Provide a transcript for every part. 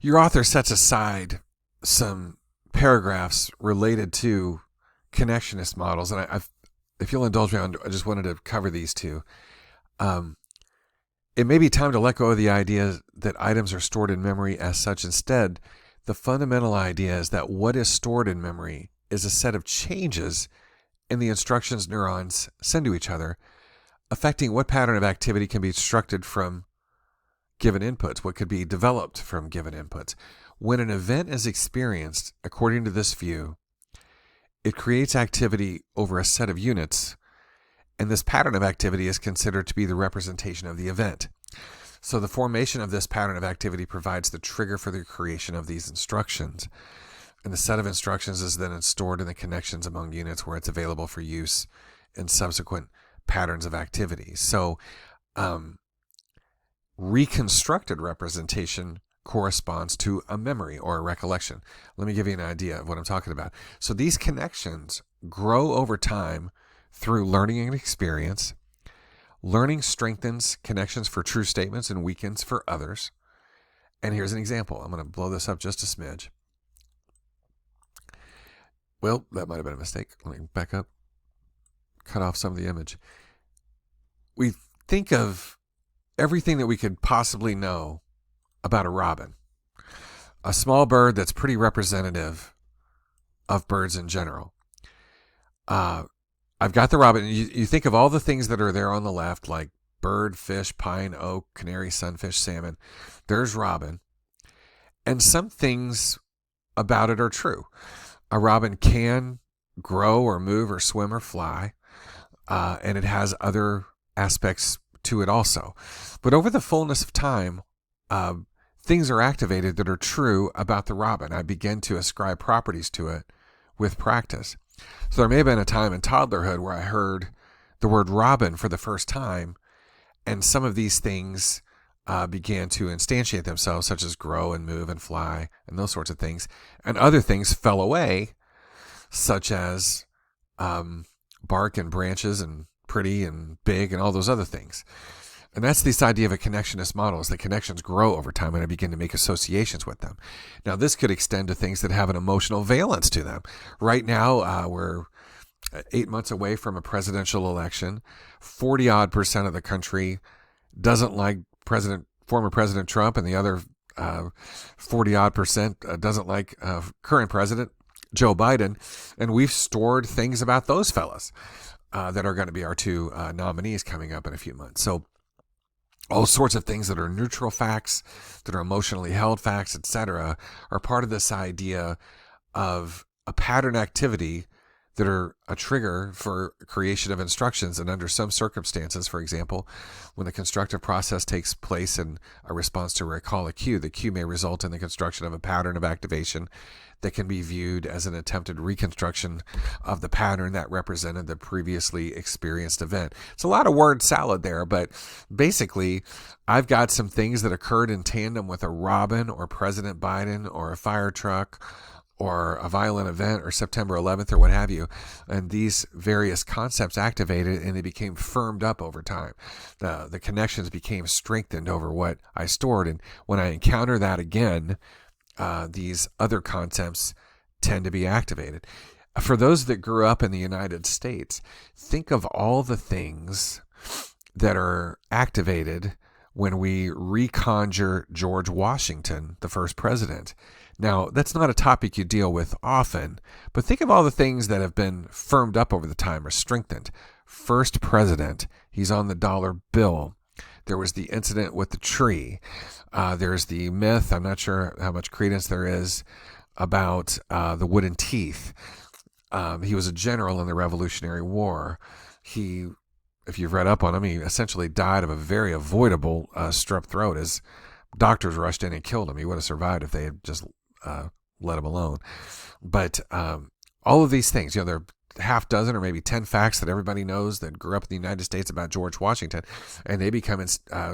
Your author sets aside some paragraphs related to connectionist models, and if you'll indulge me, I just wanted to cover these two. Um, it may be time to let go of the idea that items are stored in memory as such. Instead, the fundamental idea is that what is stored in memory is a set of changes in the instructions neurons send to each other, affecting what pattern of activity can be extracted from given inputs, what could be developed from given inputs. When an event is experienced, according to this view, it creates activity over a set of units, and this pattern of activity is considered to be the representation of the event. So the formation of this pattern of activity provides the trigger for the creation of these instructions. And the set of instructions is then stored in the connections among units where it's available for use in subsequent patterns of activity. So reconstructed representation corresponds to a memory or a recollection. Let me give you an idea of what I'm talking about. So these connections grow over time through learning and experience. Learning strengthens connections for true statements and weakens for others. And here's an example. I'm going to blow this up just a smidge. Well, that might have been a mistake. Let me back up. Cut off some of the image. We think of everything that we could possibly know about a robin, a small bird that's pretty representative of birds in general. I've got the robin. You think of all the things that are there on the left, like bird, fish, pine, oak, canary, sunfish, salmon. There's robin. And some things about it are true. A robin can grow or move or swim or fly, and it has other aspects to it also. But over the fullness of time, things are activated that are true about the robin. I begin to ascribe properties to it with practice. So there may have been a time in toddlerhood where I heard the word robin for the first time, and some of these things began to instantiate themselves, such as grow and move and fly and those sorts of things. And other things fell away, such as bark and branches and pretty and big and all those other things. And that's this idea of a connectionist model, is that connections grow over time and I begin to make associations with them. Now, this could extend to things that have an emotional valence to them. Right now, we're 8 months away from a presidential election. 40-odd% of the country doesn't like former President Trump, and the other 40-odd% doesn't like current President Joe Biden. And we've stored things about those fellas that are going to be our two nominees coming up in a few months. So all sorts of things that are neutral facts, that are emotionally held facts, etc., are part of this idea of a pattern activity that are a trigger for creation of instructions. And under some circumstances, for example, when the constructive process takes place in a response to recall a cue, the cue may result in the construction of a pattern of activation that can be viewed as an attempted reconstruction of the pattern that represented the previously experienced event. It's a lot of word salad there, but basically, I've got some things that occurred in tandem with a robin or President Biden or a fire truck or a violent event or September 11th or what have you. And these various concepts activated and they became firmed up over time. The connections became strengthened over what I stored. And when I encounter that again, these other concepts tend to be activated. For those that grew up in the United States, think of all the things that are activated when we reconjure George Washington, the first president. Now, that's not a topic you deal with often, but think of all the things that have been firmed up over the time or strengthened. First president, he's on the dollar bill. There was the incident with the tree. There's the myth, I'm not sure how much credence there is, about the wooden teeth. He was a general in the Revolutionary War. If you've read up on him, he essentially died of a very avoidable strep throat as doctors rushed in and killed him. He would have survived if they had just let him alone. But all of these things, there are half dozen or maybe 10 facts that everybody knows that grew up in the United States about George Washington, and they become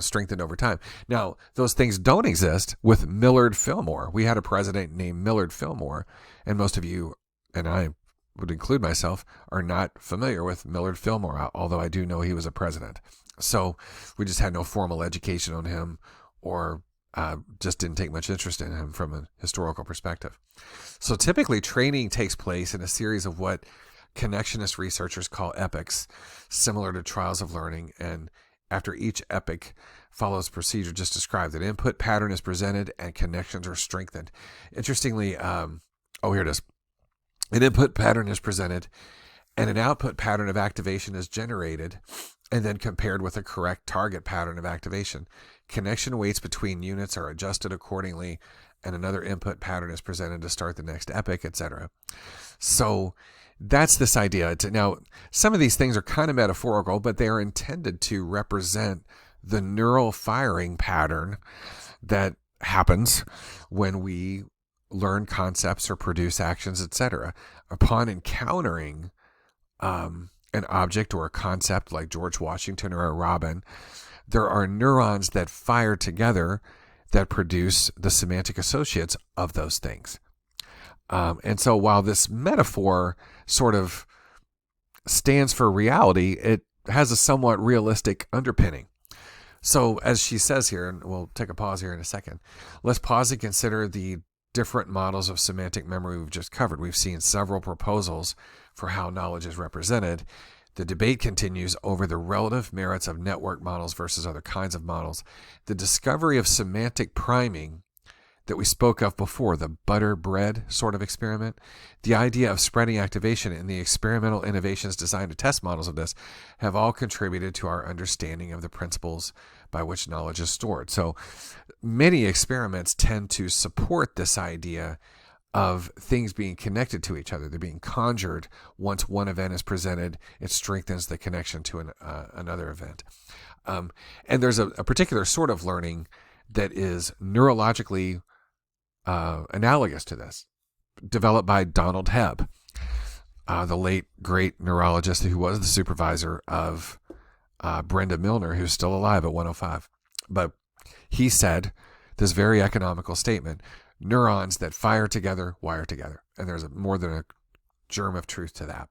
strengthened over time. Now, those things don't exist with Millard Fillmore. We had a president named Millard Fillmore, and most of you, and I would include myself, are not familiar with Millard Fillmore, although I do know he was a president. So we just had no formal education on him or just didn't take much interest in him from a historical perspective. So typically training takes place in a series of what connectionist researchers call epochs, similar to trials of learning. And after each epoch follows procedure just described, an input pattern is presented and connections are strengthened. Interestingly, here it is. An input pattern is presented and an output pattern of activation is generated and then compared with a correct target pattern of activation. Connection weights between units are adjusted accordingly, and another input pattern is presented to start the next epoch, etc. So that's this idea. Now, some of these things are kind of metaphorical, but they are intended to represent the neural firing pattern that happens when we learn concepts or produce actions, etc. Upon encountering an object or a concept like George Washington or a robin, there are neurons that fire together that produce the semantic associates of those things. And so while this metaphor sort of stands for reality, it has a somewhat realistic underpinning. So as she says here, and we'll take a pause here in a second, let's pause and consider the different models of semantic memory we've just covered. We've seen several proposals for how knowledge is represented. The debate continues over the relative merits of network models versus other kinds of models. The discovery of semantic priming that we spoke of before, the butter bread sort of experiment, the idea of spreading activation, and the experimental innovations designed to test models of this have all contributed to our understanding of the principles by which knowledge is stored. So many experiments tend to support this idea of things being connected to each other. They're being conjured. Once one event is presented, it strengthens the connection to another event. And there's a particular sort of learning that is neurologically analogous to this, developed by Donald Hebb, the late great neurologist who was the supervisor of Brenda Milner, who's still alive at 105. But he said this very economical statement: neurons that fire together wire together. And there's more than a germ of truth to that.